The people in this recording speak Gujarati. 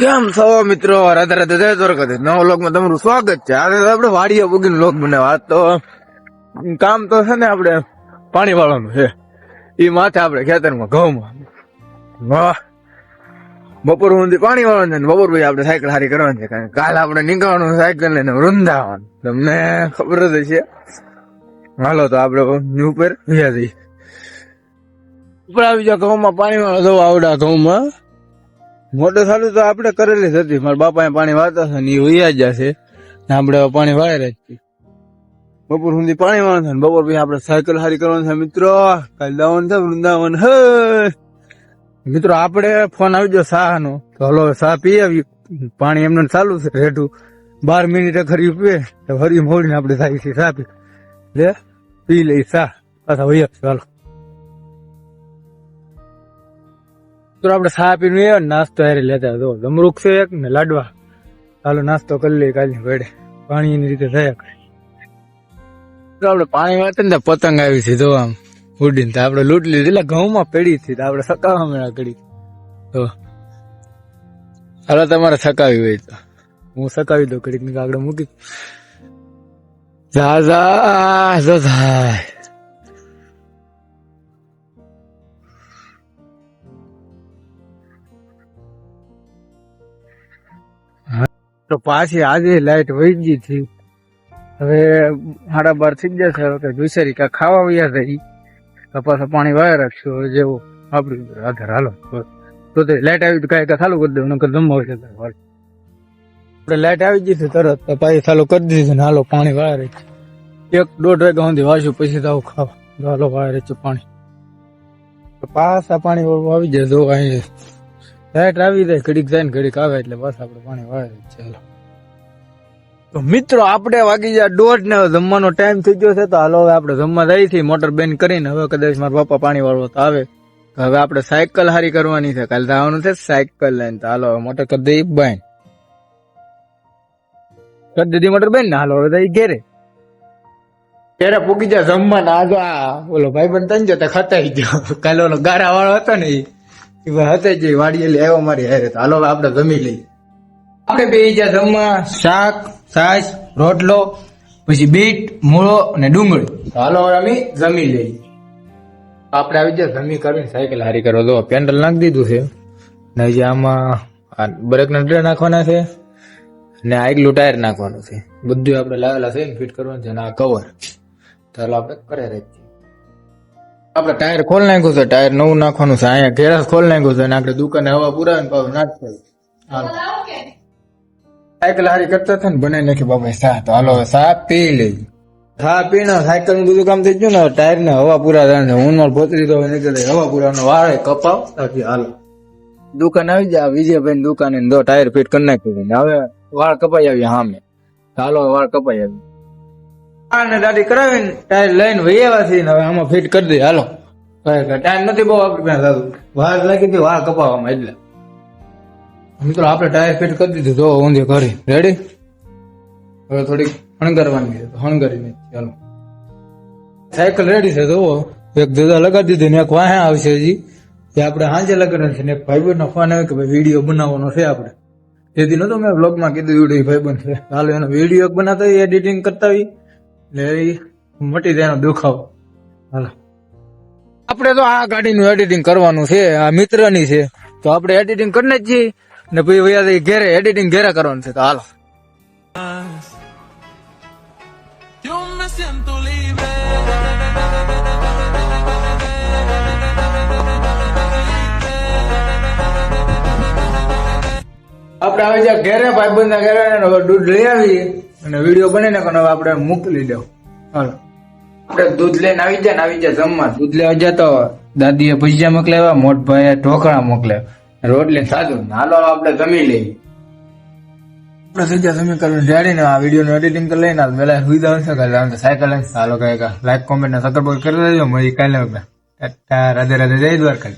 કેમ છો મિત્રો? રાધે રાધે, જય દ્વારકાધીશ. નવા વ્લોગમાં તમારું સ્વાગત છે. આજે આપણે વાડીએ પૂગીને વ્લોગ બનાવ્યો. આજ તો કામ તો છે ને આપણે પાણી વાળવાનું છે. એ માથે આપણે ખેતરમાં ઘઉંમાં વાહ બપોર સુધી પાણી વાળવાનું છે ને બપોર પછી આપણે સાયકલ હારી કરવાની છે. કારણ કે કાલ આપણે નીકળવાનું સાયકલ લઈને વૃંદાવન. તમને ખબર જ હશે. હાલો તો આપણે ઉપર ભીયા જઈએ. ઉપર આવી જાવ. ઘઉંમાં પાણી વાળો જવો આવડા ઘઉંમાં મોટર ચાલુ તો આપણે કરેલી જ હતી. મારા બાપા પાણી વાળતા છે ને એ વૈયા જ જશે. આપણે પાણી વાળે જ છીએ. બપોર સુધી પાણી વાળવાનું છે ને બપોર પછી આપણે સાયકલ હારી કરવાનું છે. મિત્રો કાલે જવાનું છે વૃંદાવન. હે મિત્રો આપણે ફોન આવી ગયો શાહ નો, તો હલો શાહ પી આવ્યું. પાણી એમને ચાલુ છે રેઠું 12 મિનિટે ખરી પીએ તો ફરી મોડીને આપણે થાય છે શાહ પી લઈ શાહ પાછા વૈયા. ચાલો તો આપણે ચા પીને નાસ્તો હારે લેતા જો જમરૂખ છે એક ને લાડવા. ચાલો નાસ્તો કરી લઈએ કાલની વેડે. પાણી ની રીતે થયા કરે. તો આપણે પાણી વાળતા ને પતંગ આવી છે જો આમ ઉડીને. તો આપણે લૂંટ લીધી. એટલે ઘઉંમાં પડી હતી તો આપણે સકાવા મેળા કરી. તો હાલો તમારે સકાવી હોય તો હું સકાવી દઉં. ઘડીક ની આગળ મૂકી જા થાય. તો પાછી આજે લાઈટ વહી ગઈ હતી. હવે 12:30 થઈ જશે. હવે દુસરી કા ખાવા વયા થઈ તો પાછા પાણી વાય રાખશું. હવે જેવું આપડે આધાર હાલો તો લાઈટ આવી તો કઈ ચાલુ કરી દઉં. નકર જમવા છે આપણે લાઈટ આવી ગઈ તરત તો પાછી ચાલુ કરી દીધી ને હાલો પાણી વાય રાખી. 1-1.5 વાગ્યા સુધી વાંચ્યું પછી તો આવું ખાવા હાલો વાય રાખ્યું પાણી. પાછા પાણી આવી જાય જો અહીં લાઈટ આવી જાય ઘડીક જાય ને ઘડીક આવે એટલે બસ આપણે પાણી વાળે. ચાલો તો મિત્રો આપણે વાગી જાય 1:30 ને જમવાનો ટાઈમ થઈ ગયો છે. તો હાલો હવે આપણે જમવા જઈએ છીએ મોટર બેન કરીને. હવે કદાચ મારા પપ્પા પાણી વાળવા તો આવે. હવે આપણે સાયકલ હારી કરવાની છે. કાલે જવાનું છે સાયકલ લઈને. તો હાલો મોટર કરી દઈ બેન. કરી દીધી મોટર બેન ને. હાલો હવે ઘેરે ત્યારે પૂકી જાય જમવાના. આજો આ ઓલો ભાઈ બન તને જતા ખતાઈ ગયો. કાલે ઓલો ગારા વાળો હતો ને હતા જ વાડીએ આવ્યો મારી હારે. તો હાલો આપણે જમી લઈએ. આપણે બે જ્યાં જમવા શાક છાશ રોટલો પછી બીટ મૂળો અને ડુંગળી. હાલો અમે જમી લઈએ. આપણે આવી જાય જમી કરીને સાયકલ હારી કરવા દો. પેન્ડલ નાખી દીધું છે ને હજી આમાં બ્રેક ના ડ્રે નાખવાના છે ને આગલું ટાયર નાખવાનું છે. બધું આપણે લાવેલા છે ફિટ કરવાનું છે ને આ કવર. ચાલો આપણે કરે રાખીએ. આપણે ટાયર ખોલ નાખ્યું છે. ટાયર નવું નાખવાનું છે. અહીંયા ગેરાસ ખોલ નાખ્યું છે અને આપણે દુકાને હવા પુરાવે પાછું નાખશું. સાયકલ હારી કરતા હતા ને બનાવી નાખી બાપા ચા. તો હાલો ચા પી લઈ. ચા પીને સાયકલ નું બધું કામ થઈ ગયું ને ટાયર ને હવા પૂરા થાય છે. હું પોતરી તો નીકળે હવા પૂરાનો વાળે કપાવ. હાલો દુકાન આવી જાય વિજયભાઈ દુકાને ટાયર ફિટ કરી નાખ્યું. હવે વાળ કપાઈ આવી સામે. હાલો વાળ કપાઈ આવી ને દાદી કરાવીને ટાયર લઈને વૈયા છે. હવે આમાં ફિટ કરી દે. હાલો ટાઈમ નથી બહુ આપડી પાસે દાદુ. વાર લાગી હતી વાળ કપાવવામાં. એટલે મિત્રો આપણે ટાયર ફિટ કરી દીધું જો ઊંધી કરી રેડી. હવે થોડીક હણગારવાની છે તો હણગારી નાખી. ચાલો સાયકલ રેડી છે. જોવો એક જગા લગાડી દીધી ને એક વાહે આવશે હજી. એ આપણે સાંજે લગાડવાનું છે ને એક ભાઈબંધ નો ફોન આવ્યો કે ભાઈ વિડીયો બનાવવાનો છે આપણે. તેથી નતો મેં બ્લોગમાં કીધું વિડીયો ભાઈબંધ છે. હાલો એનો વિડીયો બનાવતા એડિટિંગ કરતા હોય એટલે મટી જાય દુખાવો. હાલો આપણે તો આ ગાડીનું એડિટિંગ કરવાનું છે. આ મિત્રની છે તો આપણે એડિટિંગ કરીને જ છીએ ને પછી ઘેરે એડિટિંગ ઘેરે કરવાનું છે. તો હાલો આપણે આવી જાય ઘેરે ભાઈબંધ ના ઘેરે દૂધ લઈ આવી અને વિડીયો બની નાખવાનો. હવે આપણે મોકલી દઉં. હાલો આપણે દૂધ લઈને આવી જાય જમવા. દૂધ લેવા જાય તો દાદીએ ભજીયા મોકલાવ્યા, મોટભાઈએ ઢોકળા મોકલ્યા, રોટલી સાદું. હાલો આપણે જમી લઈએ. આપણે થઈ જાય જમી કરીને રેડી ને આ વિડીયો નું એડિટિંગ કરી લઈને પેલા સુવિધા છે કાલે સાયકલ લઈને. હાલો કઈ લાઈક કોમેન્ટ ને સબસ્ક્રાઇબ કરી દેજો. મળી કાલે રાધે રાધે, જય દ્વારકા.